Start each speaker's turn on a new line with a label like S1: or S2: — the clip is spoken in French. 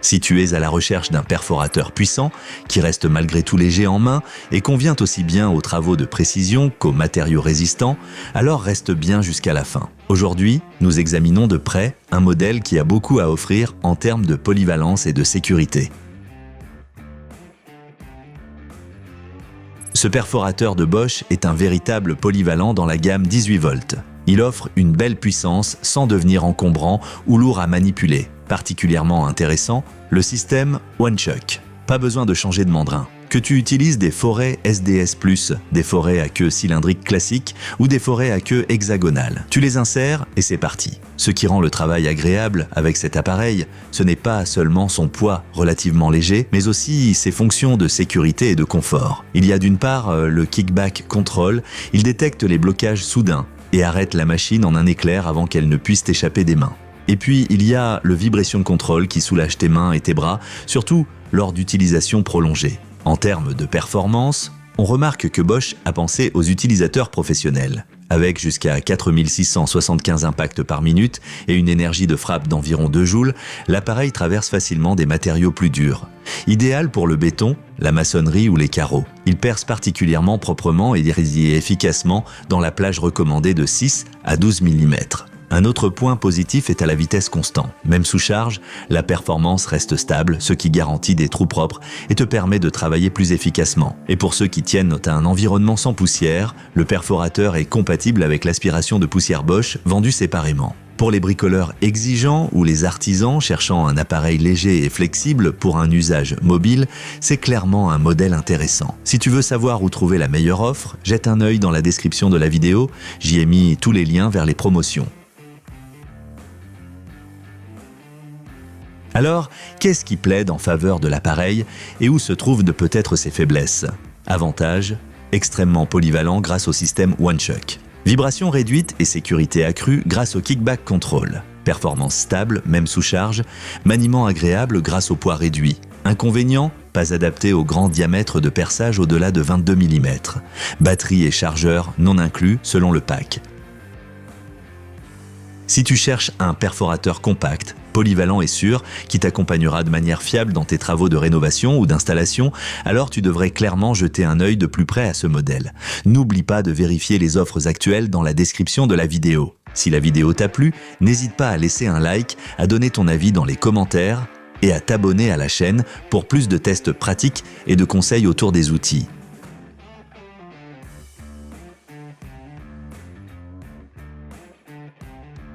S1: Si tu es à la recherche d'un perforateur puissant, qui reste malgré tout léger en main et convient aussi bien aux travaux de précision qu'aux matériaux résistants, alors reste bien jusqu'à la fin. Aujourd'hui, nous examinons de près un modèle qui a beaucoup à offrir en termes de polyvalence et de sécurité. Ce perforateur de Bosch est un véritable polyvalent dans la gamme 18 volts. Il offre une belle puissance sans devenir encombrant ou lourd à manipuler. Particulièrement intéressant, le système One-Chuck. Pas besoin de changer de mandrin. Que tu utilises des forets SDS+, des forets à queue cylindrique classique ou des forets à queue hexagonale. Tu les insères et c'est parti. Ce qui rend le travail agréable avec cet appareil, ce n'est pas seulement son poids relativement léger, mais aussi ses fonctions de sécurité et de confort. Il y a d'une part le kickback control, il détecte les blocages soudains et arrête la machine en un éclair avant qu'elle ne puisse t'échapper des mains. Et puis, il y a le vibration control qui soulage tes mains et tes bras, surtout lors d'utilisation prolongée. En termes de performance, on remarque que Bosch a pensé aux utilisateurs professionnels. Avec jusqu'à 4675 impacts par minute et une énergie de frappe d'environ 2 joules, l'appareil traverse facilement des matériaux plus durs. Idéal pour le béton, la maçonnerie ou les carreaux. Il perce particulièrement proprement et efficacement dans la plage recommandée de 6 à 12 mm. Un autre point positif est à la vitesse constante. Même sous charge, la performance reste stable, ce qui garantit des trous propres et te permet de travailler plus efficacement. Et pour ceux qui tiennent à un environnement sans poussière, le perforateur est compatible avec l'aspiration de poussière Bosch vendue séparément. Pour les bricoleurs exigeants ou les artisans cherchant un appareil léger et flexible pour un usage mobile, c'est clairement un modèle intéressant. Si tu veux savoir où trouver la meilleure offre, jette un œil dans la description de la vidéo, j'y ai mis tous les liens vers les promotions. Alors, qu'est-ce qui plaide en faveur de l'appareil et où se trouvent peut-être ses faiblesses? Avantage, extrêmement polyvalent grâce au système One-Chuck. Vibration réduite et sécurité accrue grâce au kickback control. Performance stable, même sous charge. Maniement agréable grâce au poids réduit. Inconvénient, pas adapté au grand diamètre de perçage au-delà de 22 mm. Batterie et chargeur non inclus selon le pack. Si tu cherches un perforateur compact, polyvalent et sûr, qui t'accompagnera de manière fiable dans tes travaux de rénovation ou d'installation, alors tu devrais clairement jeter un œil de plus près à ce modèle. N'oublie pas de vérifier les offres actuelles dans la description de la vidéo. Si la vidéo t'a plu, n'hésite pas à laisser un like, à donner ton avis dans les commentaires et à t'abonner à la chaîne pour plus de tests pratiques et de conseils autour des outils.